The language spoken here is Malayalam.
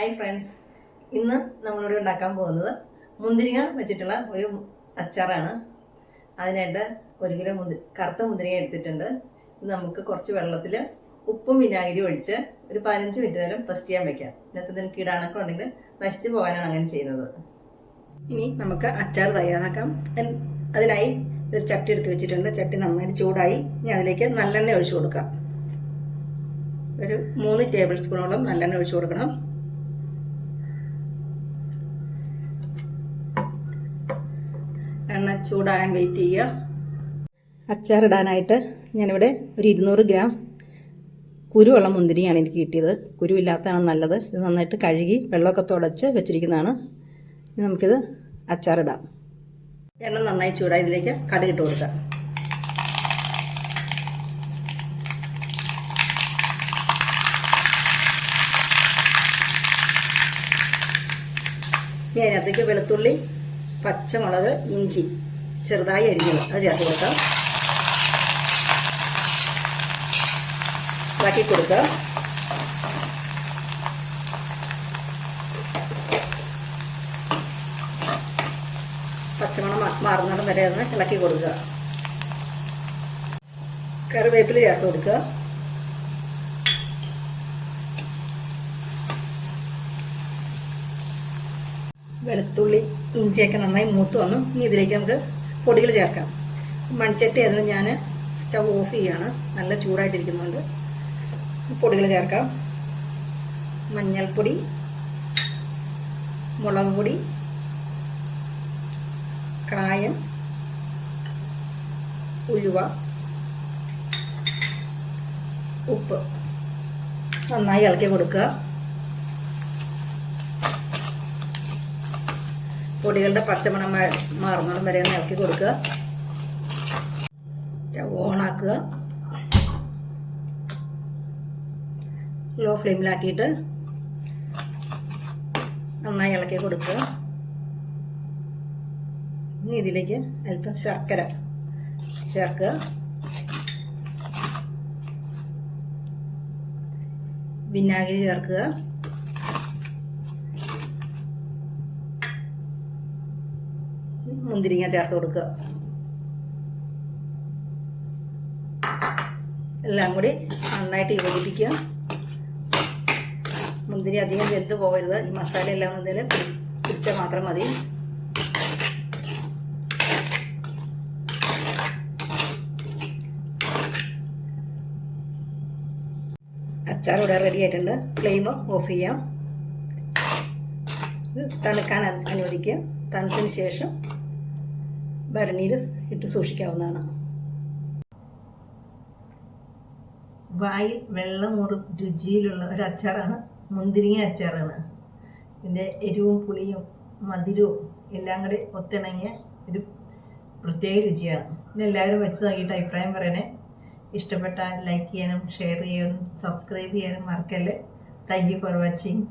ഹായ് ഫ്രണ്ട്സ്, ഇന്ന് നമ്മളിവിടെ ഉണ്ടാക്കാൻ പോകുന്നത് മുന്തിരിങ്ങ വെച്ചിട്ടുള്ള ഒരു അച്ചാറാണ്. അതിനായിട്ട് 1 കിലോ കറുത്ത മുന്തിരിങ്ങ എടുത്തിട്ടുണ്ട്. ഇത് നമുക്ക് കുറച്ച് വെള്ളത്തിൽ ഉപ്പും വിനാഗിരി ഒഴിച്ച് ഒരു 15 മിനിറ്റ് നേരം റെസ്റ്റ് ചെയ്യാൻ വെക്കാം. ഇന്നത്തെ ഇതിന് കീടാണൊക്കെ ഉണ്ടെങ്കിൽ നശിച്ചു പോകാനാണ് അങ്ങനെ ചെയ്യുന്നത്. ഇനി നമുക്ക് അച്ചാർ തയ്യാറാക്കാം. അതിനായി ഒരു ചട്ടി എടുത്ത് വെച്ചിട്ടുണ്ട്. ചട്ടി നന്നായിട്ട് ചൂടായി. ഇനി അതിലേക്ക് നല്ലെണ്ണ ഒഴിച്ചു കൊടുക്കാം. ഒരു 3 ടേബിൾ സ്പൂണോളം നല്ലെണ്ണ ഒഴിച്ചു കൊടുക്കണം. എണ്ണ ചൂടാകാൻ വെയിറ്റ് ചെയ്യുക. അച്ചാറിടാനായിട്ട് ഞാനിവിടെ ഒരു 200 ഗ്രാം കുരുവുള്ള മുന്തിരിയാണ് എനിക്ക് കിട്ടിയത്. കുരുവില്ലാത്തതാണ് നല്ലത്. ഇത് നന്നായിട്ട് കഴുകി വെള്ളമൊക്കെ തുടച്ച് വെച്ചിരിക്കുന്നതാണ്. ഇനി നമുക്കിത് അച്ചാറിടാം. എണ്ണ നന്നായി ചൂടായി ഇതിലേക്ക് കടുകിട്ട് കൊടുക്കാം. ഇനി അതിനകത്തേക്ക് വെളുത്തുള്ളി, പച്ചമുളക്, ഇഞ്ചി ചെറുതായി അരിഞ്ഞത് അത് ചേർത്ത് കൊടുക്കാം. ഇളക്കി കൊടുക്കുക. പച്ചമണം മാറുന്നിടം വരെ ഒന്ന് ഇളക്കി കൊടുക്കുക. കറിവേപ്പില ചേർത്ത് കൊടുക്കുക. വെളുത്തുള്ളി, ഇഞ്ചിയൊക്കെ നന്നായി മൂത്ത് വന്നു. ഇനി ഇതിലേക്ക് നമുക്ക് പൊടികൾ ചേർക്കാം. മൺചട്ടി അതിന് ഞാൻ സ്റ്റവ് ഓഫ് ചെയ്യുകയാണ്. നല്ല ചൂടായിട്ടിരിക്കുന്നുണ്ട്. പൊടികൾ ചേർക്കാം. മഞ്ഞൾപ്പൊടി, മുളക് പൊടി, കായം, ഉലുവ, ഉപ്പ് നന്നായി ഇളക്കി കൊടുക്കുക. പൊടികളുടെ പച്ചമണം മാറുന്നോളം വരെ ഒന്ന് ഇളക്കി കൊടുക്കുക. സ്റ്റവ് ഓണാക്കുക. ലോ ഫ്ലെയിമിലാക്കിയിട്ട് നന്നായി ഇളക്കി കൊടുക്കുക. ഇനി ഇതിലേക്ക് അല്പം ശർക്കര ചേർക്കുക. വിനാഗിരി ചേർക്കുക. മുന്തിരിങ്ങ ചേർത്ത് കൊടുക്കുക. എല്ലാം കൂടി നന്നായിട്ട് യോജിപ്പിക്കുക. മുന്തിരി അധികം വെന്ത് പോകരുത്. ഈ മസാല എല്ലാം ഇതിൽ പിടിച്ചാൽ മാത്രം മതി. അച്ചാർ ഇവിടെ റെഡി ആയിട്ടുണ്ട്. ഫ്ലെയിം ഓഫ് ചെയ്യാം. ഇത് തണുക്കാൻ അനുവദിക്കുക. തണുത്തതിന് ശേഷം ഭരണിയിൽ ഇട്ട് സൂക്ഷിക്കാവുന്നതാണ്. വായിൽ വെള്ളമൂറും രുചിയിലുള്ള ഒരു അച്ചാറാണ് മുന്തിരിങ്ങ അച്ചാറാണ്. ഇതിൻ്റെ എരിവും പുളിയും മധുരവും എല്ലാം കൂടി ഒത്തിണങ്ങിയ ഒരു പ്രത്യേക രുചിയാണ്. ഇതെല്ലാവരും വെച്ച് നോക്കിയിട്ട് അഭിപ്രായം പറയണേ. ഇഷ്ടപ്പെട്ടാൽ ലൈക്ക് ചെയ്യാനും ഷെയർ ചെയ്യാനും സബ്സ്ക്രൈബ് ചെയ്യാനും മറക്കല്ലേ. Thank you for watching.